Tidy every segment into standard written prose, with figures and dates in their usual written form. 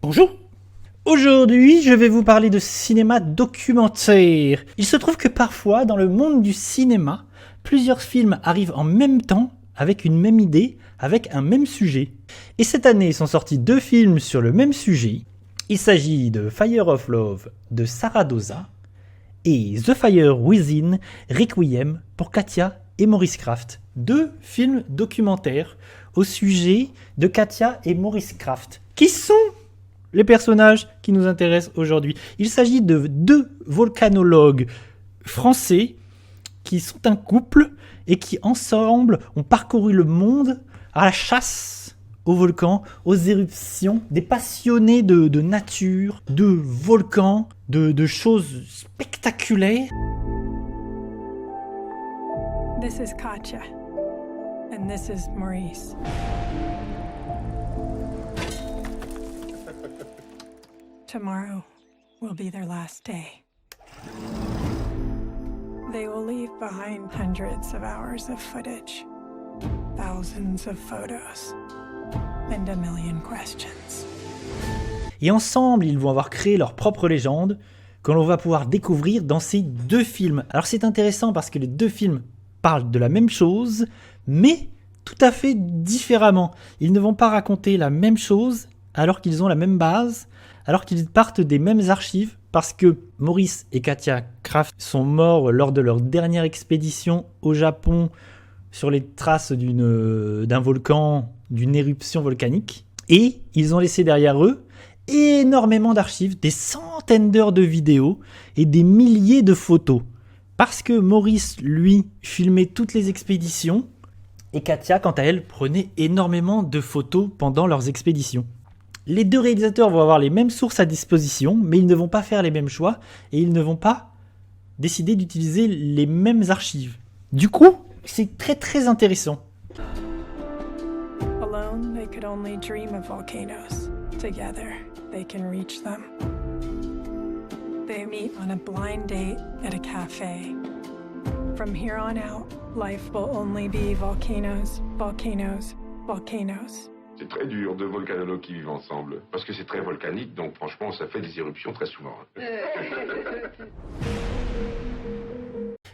Bonjour. Aujourd'hui, je vais vous parler de cinéma documentaire. Il se trouve que parfois, dans le monde du cinéma, plusieurs films arrivent en même temps, avec une même idée, avec un même sujet. Et cette année sont sortis 2 films sur le même sujet. Il s'agit de Fire of Love de Sara Dosa et The Fire Within, Requiem pour Katia et Maurice Kraft. 2 films documentaires au sujet de Katia et Maurice Kraft. Qui sont les personnages qui nous intéressent aujourd'hui? Il s'agit de 2 volcanologues français qui sont un couple et qui ensemble ont parcouru le monde à la chasse aux volcans, aux éruptions, des passionnés de nature, de volcans, de choses spectaculaires. This is Katya, and this is Maurice. Tomorrow will be their last day. They will leave behind hundreds of hours of footage, thousands of photos, and a million questions. Et ensemble, ils vont avoir créé leur propre légende que l'on va pouvoir découvrir dans ces 2 films. Alors c'est intéressant parce que les 2 films parlent de la même chose, mais tout à fait différemment. Ils ne vont pas raconter la même chose alors qu'ils ont la même base, alors qu'ils partent des mêmes archives, parce que Maurice et Katia Kraft sont morts lors de leur dernière expédition au Japon sur les traces d'un volcan, d'une éruption volcanique. Et ils ont laissé derrière eux énormément d'archives, des centaines d'heures de vidéos et des milliers de photos. Parce que Maurice, lui, filmait toutes les expéditions, et Katia, quant à elle, prenait énormément de photos pendant leurs expéditions. Les 2 réalisateurs vont avoir les mêmes sources à disposition, mais ils ne vont pas faire les mêmes choix et ils ne vont pas décider d'utiliser les mêmes archives. Du coup, c'est très très intéressant. Alone, they could only dream of volcanoes. Together, they can reach them. They meet on a blind date at a cafe. From here on out, life will only be volcanoes, volcanoes, volcanoes. C'est très dur, 2 volcanologues qui vivent ensemble. Parce que c'est très volcanique, donc franchement, ça fait des éruptions très souvent.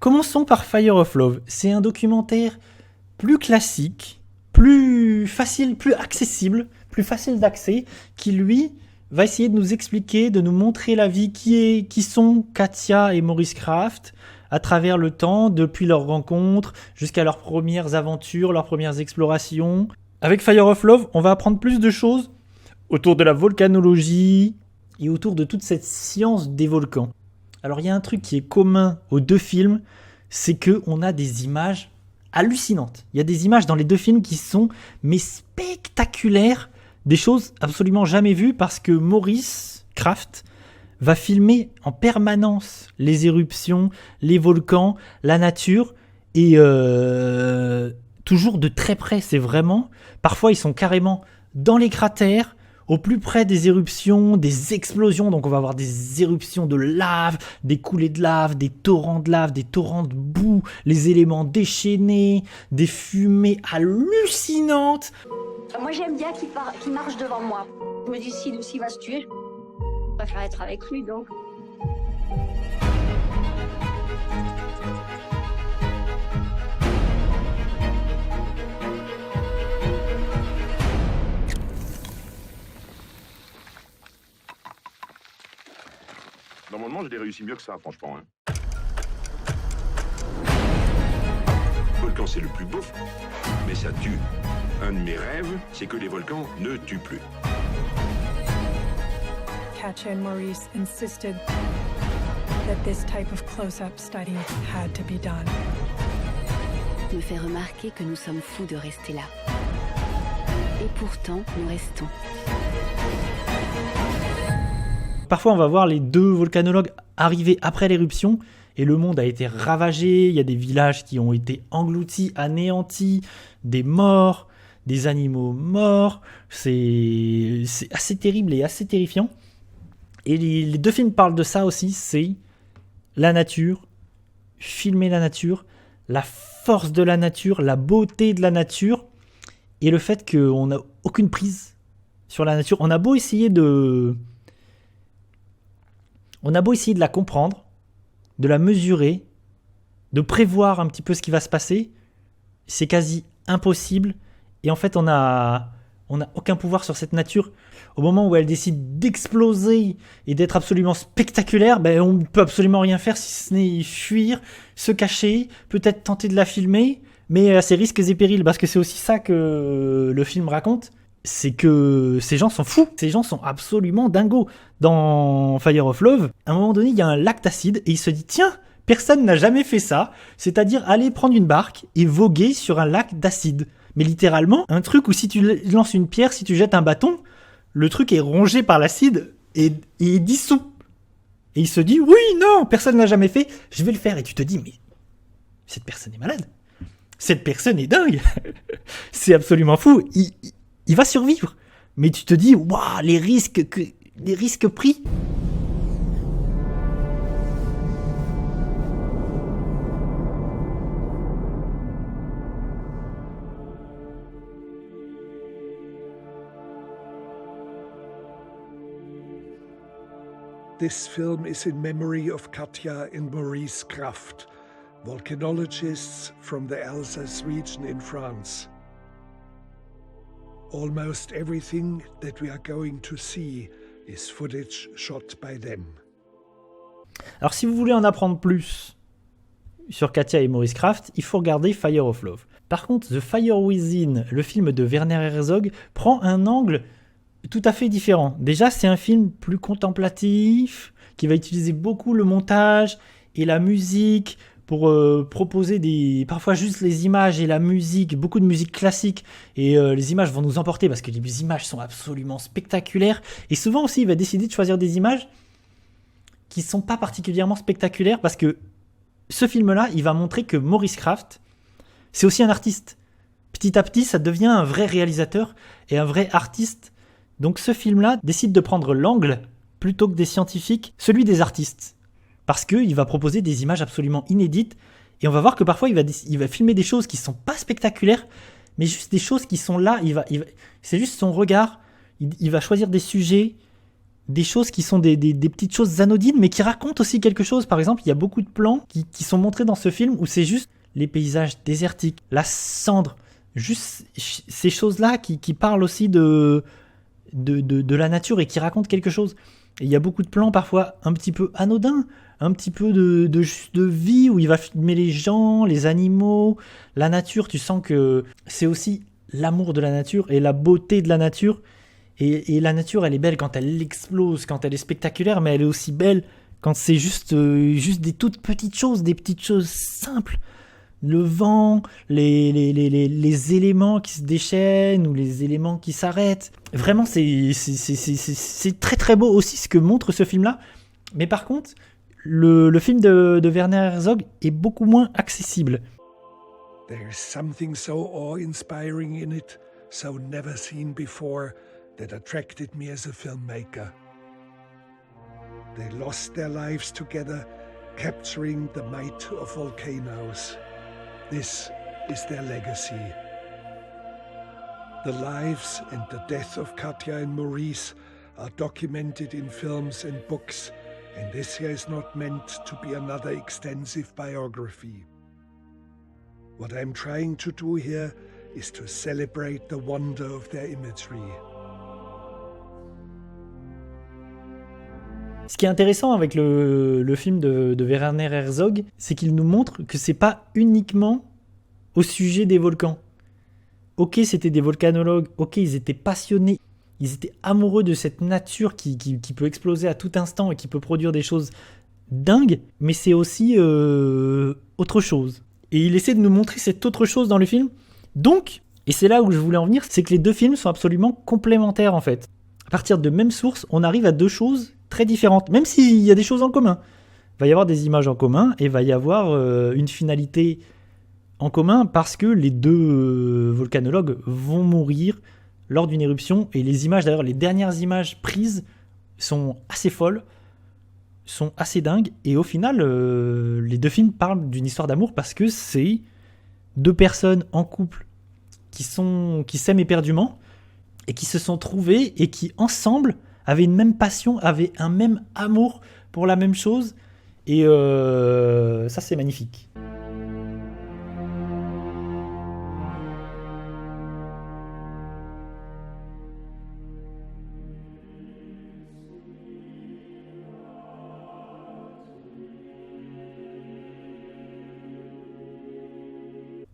Commençons par Fire of Love. C'est un documentaire plus classique, plus facile, plus accessible, plus facile d'accès, qui lui va essayer de nous expliquer, de nous montrer la vie qui sont Katia et Maurice Kraft à travers le temps, depuis leur rencontre jusqu'à leurs premières aventures, leurs premières explorations. Avec Fire of Love, on va apprendre plus de choses autour de la volcanologie et autour de toute cette science des volcans. Alors il y a un truc qui est commun aux 2 films, c'est qu'on a des images hallucinantes. Il y a des images dans les 2 films qui sont spectaculaires, des choses absolument jamais vues, parce que Maurice Kraft va filmer en permanence les éruptions, les volcans, la nature, et toujours de très près. C'est vraiment, parfois ils sont carrément dans les cratères, au plus près des éruptions, des explosions. Donc on va avoir des éruptions de lave, des coulées de lave, des torrents de lave, des torrents de boue, les éléments déchaînés, des fumées hallucinantes. Moi j'aime bien qu'il marche devant moi. Je me dis si Lucie va se tuer, je préfère être avec lui donc. Normalement, je l'ai réussi mieux que ça, franchement. Le volcan, c'est le plus beau, mais ça tue. Un de mes rêves, c'est que les volcans ne tuent plus. Katya and Maurice insisted that this type of close-up study had to be done. Me fait remarquer que nous sommes fous de rester là. Et pourtant, nous restons. Parfois, on va voir les 2 volcanologues arriver après l'éruption et le monde a été ravagé. Il y a des villages qui ont été engloutis, anéantis, des morts, des animaux morts. C'est assez terrible et assez terrifiant. Et les 2 films parlent de ça aussi. C'est la nature, filmer la nature, la force de la nature, la beauté de la nature et le fait qu'on n'a aucune prise sur la nature. On a beau essayer de la comprendre, de la mesurer, de prévoir un petit peu ce qui va se passer, c'est quasi impossible. Et en fait, on a aucun pouvoir sur cette nature. Au moment où elle décide d'exploser et d'être absolument spectaculaire, on ne peut absolument rien faire si ce n'est fuir, se cacher, peut-être tenter de la filmer, mais à ses risques et périls, parce que c'est aussi ça que le film raconte, c'est que ces gens sont fous, ces gens sont absolument dingos. Dans Fire of Love, à un moment donné, il y a un lac d'acide et il se dit, tiens, personne n'a jamais fait ça, c'est-à-dire aller prendre une barque et voguer sur un lac d'acide. Mais littéralement, un truc où si tu lances une pierre, si tu jettes un bâton, le truc est rongé par l'acide et est dissous. Et il se dit, oui, non, personne n'a jamais fait, je vais le faire. Et tu te dis, mais cette personne est malade. Cette personne est dingue. C'est absolument fou. Il va survivre. Mais tu te dis, waouh, les risques pris. This film is in memory of Katja and Maurice Kraft, volcanologists from the Alsace region in France. Almost everything that we are going to see is footage shot by them. Alors si vous voulez en apprendre plus sur Katja et Maurice Kraft, il faut regarder Fire of Love. Par contre, The Fire Within, le film de Werner Herzog, prend un angle tout à fait différent. Déjà, c'est un film plus contemplatif, qui va utiliser beaucoup le montage et la musique pour proposer parfois juste les images et la musique, beaucoup de musique classique, et les images vont nous emporter parce que les images sont absolument spectaculaires. Et souvent aussi, il va décider de choisir des images qui ne sont pas particulièrement spectaculaires parce que ce film-là, il va montrer que Maurice Kraft, c'est aussi un artiste. Petit à petit, ça devient un vrai réalisateur et un vrai artiste. Donc ce film-là décide de prendre l'angle, plutôt que des scientifiques, celui des artistes. Parce qu'il va proposer des images absolument inédites, et on va voir que parfois il va filmer des choses qui ne sont pas spectaculaires, mais juste des choses qui sont là, c'est juste son regard, il va choisir des sujets, des choses qui sont des petites choses anodines, mais qui racontent aussi quelque chose. Par exemple, il y a beaucoup de plans qui sont montrés dans ce film, où c'est juste les paysages désertiques, la cendre, juste ces choses-là qui parlent aussi de la nature et qui raconte quelque chose. Et il y a beaucoup de plans parfois un petit peu anodins, un petit peu de vie, où il va filmer les gens, les animaux, la nature. Tu sens que c'est aussi l'amour de la nature et la beauté de la nature. Et la nature, elle est belle quand elle explose, quand elle est spectaculaire, mais elle est aussi belle quand c'est juste des toutes petites choses, des petites choses simples. Le vent, les éléments qui se déchaînent ou les éléments qui s'arrêtent. Vraiment, c'est très très beau aussi ce que montre ce film-là. Mais par contre, le film de Werner Herzog est beaucoup moins accessible. There is something so awe-inspiring in it, so never seen before, that attracted me as a filmmaker. They lost their lives together, capturing the might of volcanoes. This is their legacy. The lives and the death of Katja and Maurice are documented in films and books, and this here is not meant to be another extensive biography. What I'm trying to do here is to celebrate the wonder of their imagery. Ce qui est intéressant avec le film de Werner Herzog, c'est qu'il nous montre que c'est pas uniquement au sujet des volcans. Ok, c'était des volcanologues, ok, ils étaient passionnés, ils étaient amoureux de cette nature qui peut exploser à tout instant et qui peut produire des choses dingues, mais c'est aussi autre chose. Et il essaie de nous montrer cette autre chose dans le film. Donc, et c'est là où je voulais en venir, c'est que les deux films sont absolument complémentaires en fait. À partir de même source, on arrive à deux choses très différentes, même s'il y a des choses en commun. Il va y avoir des images en commun et il va y avoir une finalité en commun parce que les deux volcanologues vont mourir lors d'une éruption. Et les images, d'ailleurs, les dernières images prises sont assez folles, sont assez dingues. Et au final, les deux films parlent d'une histoire d'amour parce que c'est deux personnes en couple qui s'aiment éperdument, et qui se sont trouvés et qui ensemble avaient une même passion, avaient un même amour pour la même chose. Et ça, c'est magnifique.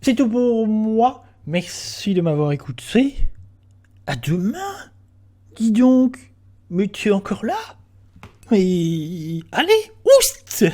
C'est tout pour moi. Merci de m'avoir écouté. À demain. Dis donc. Mais tu es encore là? Mais allez, oust!